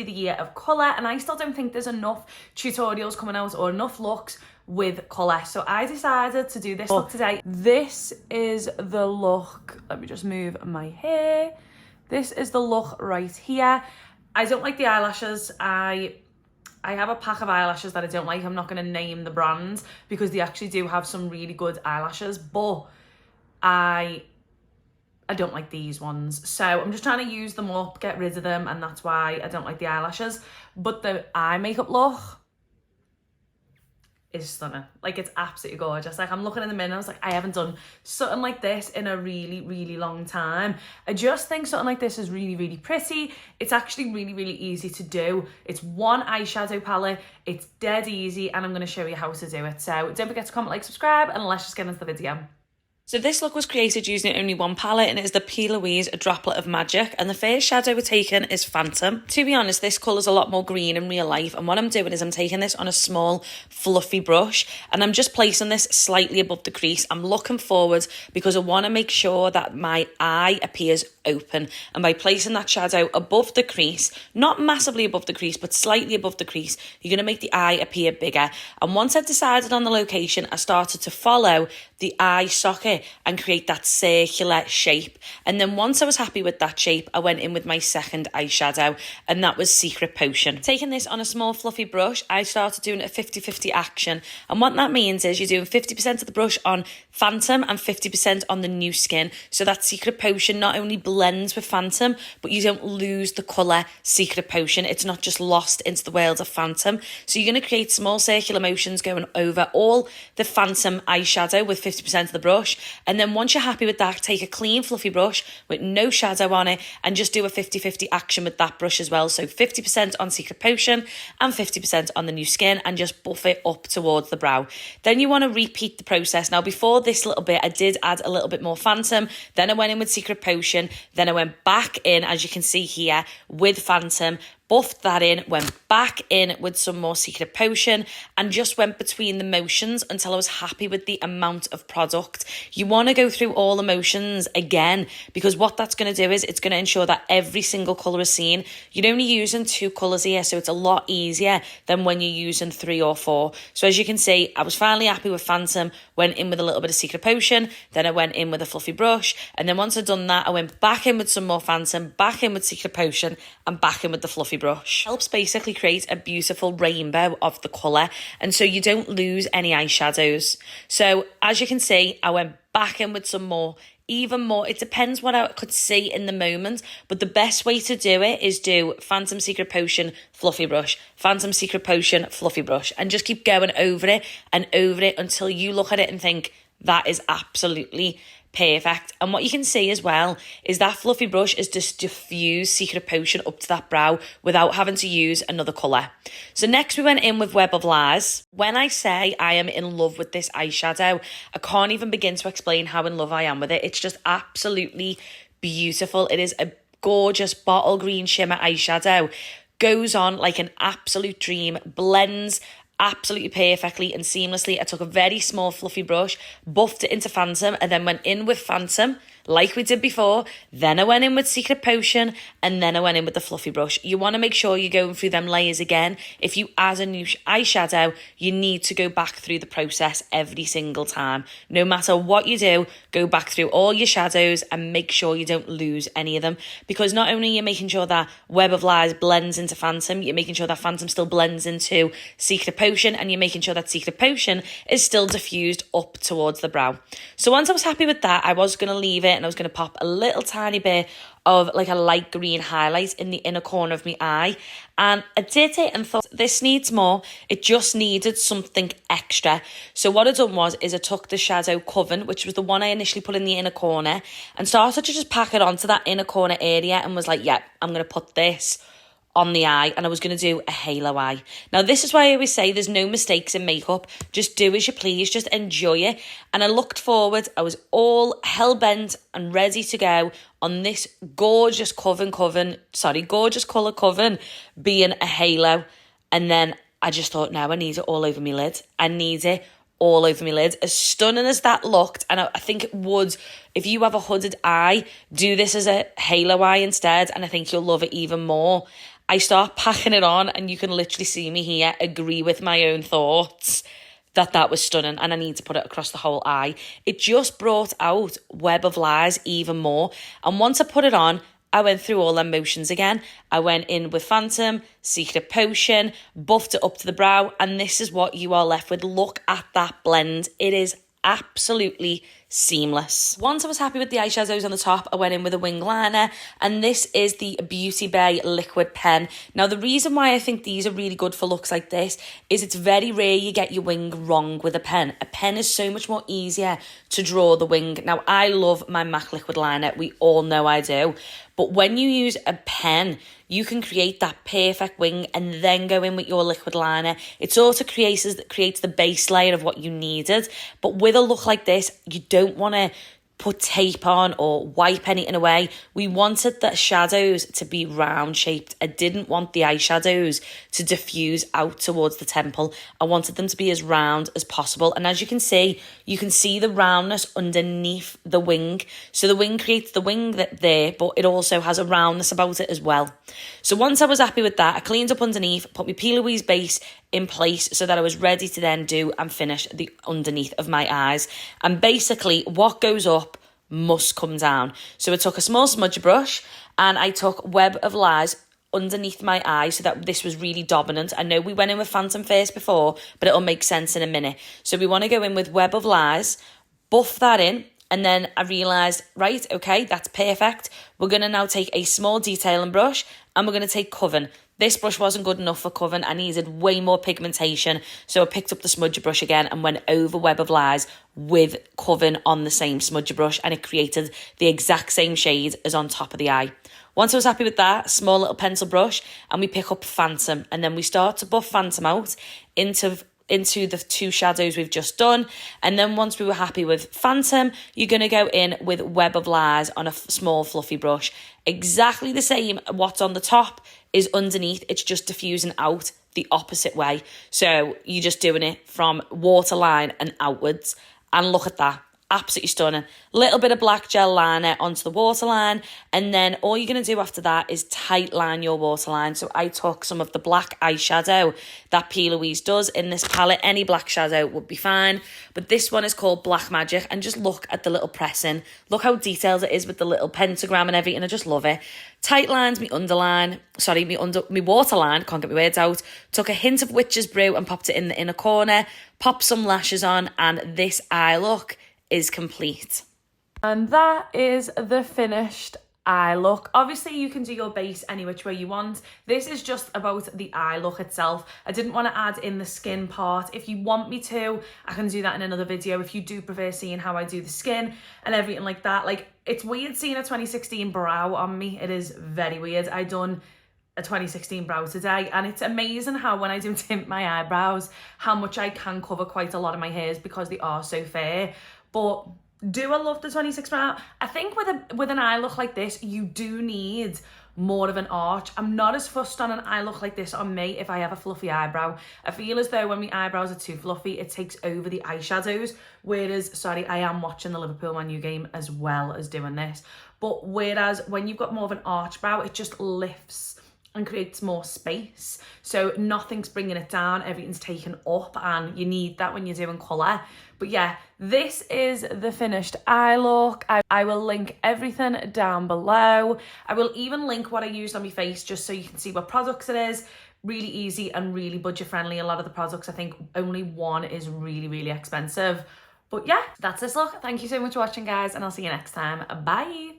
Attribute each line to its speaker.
Speaker 1: be the year of colour, and I still don't think there's enough tutorials coming out or enough looks with colour. So I decided to do this look today. This is the look. Let me just move my hair. This is the look right here. I don't like the eyelashes. I have a pack of eyelashes that I don't like. I'm not going to name the brand because they actually do have some really good eyelashes, but I don't like these ones. So I'm just trying to use them up, get rid of them, and that's why I don't like the eyelashes. But the eye makeup look is stunning. Like, it's absolutely gorgeous. Like, I'm looking in the mirror, I was like, I haven't done something like this in a really, really long time. I just think something like this is really, really pretty. It's actually really, really easy to do. It's one eyeshadow palette. It's dead easy, and I'm going to show you how to do it. So don't forget to comment, like, subscribe, and let's just get into the video. So this look was created using only one palette, and it is the P. Louise A Droplet of Magic, and the first shadow we're taking is Phantom. To be honest, this colour's a lot more green in real life, and what I'm doing is I'm taking this on a small fluffy brush, and I'm just placing this slightly above the crease. I'm looking forward because I want to make sure that my eye appears open, and by placing that shadow above the crease, not massively above the crease, but slightly above the crease, you're going to make the eye appear bigger. And once I've decided on the location, I started to follow the eye socket and create that circular shape. And then once I was happy with that shape, I went in with my second eyeshadow, and that was Secret Potion. Taking this on a small fluffy brush, I started doing a 50-50 action, and what that means is you're doing 50% of the brush on Phantom and 50% on the new skin, so that Secret Potion not only blends with Phantom, but you don't lose the colour Secret Potion. It's not just lost into the world of Phantom. So you're going to create small circular motions going over all the Phantom eyeshadow with 50% of the brush, and then once you're happy with that, take a clean fluffy brush with no shadow on it and just do a 50-50 action with that brush as well. So 50% on Secret Potion and 50% on the new skin, and just buff it up towards the brow. Then you want to repeat the process. Now, before this little bit, I did add a little bit more Phantom, then I went in with Secret Potion, then I went back in, as you can see here, with Phantom, buffed that in, went back in with some more Secret Potion, and just went between the motions until I was happy with the amount of product. You want to go through all the motions again, because what that's going to do is it's going to ensure that every single colour is seen. You're only using 2 colours here, so it's a lot easier than when you're using 3 or 4. So as you can see, I was finally happy with Phantom, went in with a little bit of Secret Potion, then I went in with a fluffy brush, and then once I'd done that, I went back in with some more Phantom, back in with Secret Potion, and back in with the fluffy brush. Helps basically create a beautiful rainbow of the colour, and so you don't lose any eyeshadows. So as you can see, I went back in with some more, even more. It depends what I could see in the moment, but the best way to do it is do Phantom Secret Potion, fluffy brush, Phantom Secret Potion, fluffy brush, and just keep going over it and over it until you look at it and think, that is absolutely perfect. And what you can see as well is that fluffy brush is just diffuse Secret Potion up to that brow without having to use another colour. So next we went in with Web of Lies. When I say I am in love with this eyeshadow, I can't even begin to explain how in love I am with it. It's just absolutely beautiful. It is a gorgeous bottle green shimmer eyeshadow. Goes on like an absolute dream, blends absolutely perfectly and seamlessly. I took a very small fluffy brush, buffed it into Phantom, and then went in with Phantom like we did before. Then I went in with Secret Potion, and then I went in with the fluffy brush. You want to make sure you're going through them layers again. If you add a new eyeshadow, you need to go back through the process every single time. No matter what you do, go back through all your shadows and make sure you don't lose any of them, because not only are you making sure that Web of Lies blends into Phantom, you're making sure that Phantom still blends into Secret Potion, and you're making sure that Secret Potion is still diffused up towards the brow. So once I was happy with that, I was going to leave it, and I was going to pop a little tiny bit of like a light green highlight in the inner corner of my eye, and I did it and thought, this needs more. It just needed something extra. So what I done was I took the shadow Coven, which was the one I initially put in the inner corner, and started to just pack it onto that inner corner area, and was like, yeah, I'm going to put this on the eye, and I was going to do a halo eye. Now, this is why I always say there's no mistakes in makeup. Just do as you please, just enjoy it. And I looked forward, I was all hell-bent and ready to go on this gorgeous gorgeous colour Coven being a halo. And then I just thought, no, I need it all over my lid. I need it all over my lid. As stunning as that looked, and I think it would, if you have a hooded eye, do this as a halo eye instead, and I think you'll love it even more. I start packing it on, and you can literally see me here agree with my own thoughts that that was stunning, and I need to put it across the whole eye. It just brought out Web of Lies even more. And once I put it on, I went through all them motions again. I went in with Phantom, Secret Potion, buffed it up to the brow, and this is what you are left with. Look at that blend. It is absolutely seamless. Once I was happy with the eyeshadows on the top, I went in with a wing liner, and this is the Beauty Bay liquid pen. Now, the reason why I think these are really good for looks like this is it's very rare you get your wing wrong with a pen. A pen is so much more easier to draw the wing. Now, I love my MAC liquid liner. We all know I do. But when you use a pen, you can create that perfect wing and then go in with your liquid liner. It sort of creates the base layer of what you needed. But with a look like this, you don't want to put tape on or wipe anything away. We wanted the shadows to be round shaped. I didn't want the eyeshadows to diffuse out towards the temple. I wanted them to be as round as possible. And as you can see the roundness underneath the wing. So the wing creates the wing there, but it also has a roundness about it as well. So once I was happy with that, I cleaned up underneath, put my P. Louise base in place so that I was ready to then do and finish the underneath of my eyes. And basically what goes up must come down. So I took a small smudge brush and I took Web of Lies underneath my eye so that this was really dominant. I know we went in with Phantom first before, but it'll make sense in a minute. So we want to go in with Web of Lies, buff that in, and then I realised, right, okay, that's perfect. We're going to now take a small detailing brush and we're going to take Coven. This brush wasn't good enough for Coven. I needed way more pigmentation. So I picked up the smudger brush again and went over Web of Lies with Coven on the same smudger brush, and it created the exact same shade as on top of the eye. Once I was happy with that, small little pencil brush, and we pick up Phantom, and then we start to buff Phantom out into the two shadows we've just done. And then once we were happy with Phantom, you're going to go in with Web of Lies on a small fluffy brush. Exactly the same. What's on the top is underneath. It's just diffusing out the opposite way. So you're just doing it from waterline and outwards. And look at that. Absolutely stunning. Little bit of black gel liner onto the waterline, and then all you're going to do after that is tight line your waterline. So I took some of the black eyeshadow that P. Louise does in this palette. Any black shadow would be fine, but this one is called Black Magic, and just look at the little pressing. Look how detailed it is with the little pentagram and everything. I just love it. Tight lines me waterline, can't get my words out. Took a hint of Witch's Brew and popped it in the inner corner, popped some lashes on, and this eye look is complete. And that is the finished eye look. Obviously you can do your base any which way you want. This is just about the eye look itself. I didn't want to add in the skin part. If you want me to, I can do that in another video if you do prefer seeing how I do the skin and everything like that. Like, it's weird seeing a 2016 brow on me. It is very weird. I done a 2016 brow today, and it's amazing how when I do tint my eyebrows, how much I can cover quite a lot of my hairs because they are so fair. But do I love the 26 brow? I think with an eye look like this, you do need more of an arch. I'm not as fussed on an eye look like this on me if I have a fluffy eyebrow. I feel as though when my eyebrows are too fluffy, it takes over the eyeshadows. Whereas, sorry, I am watching the Liverpool Man U game as well as doing this. But whereas when you've got more of an arch brow, it just lifts and creates more space. So nothing's bringing it down, everything's taken up, and you need that when you're doing colour. But yeah, this is the finished eye look. I will link everything down below. I will even link what I used on my face just so you can see what products it is. Really easy and really budget friendly. A lot of the products, I think only one is really, really expensive. But yeah, that's this look. Thank you so much for watching, guys, and I'll see you next time. Bye.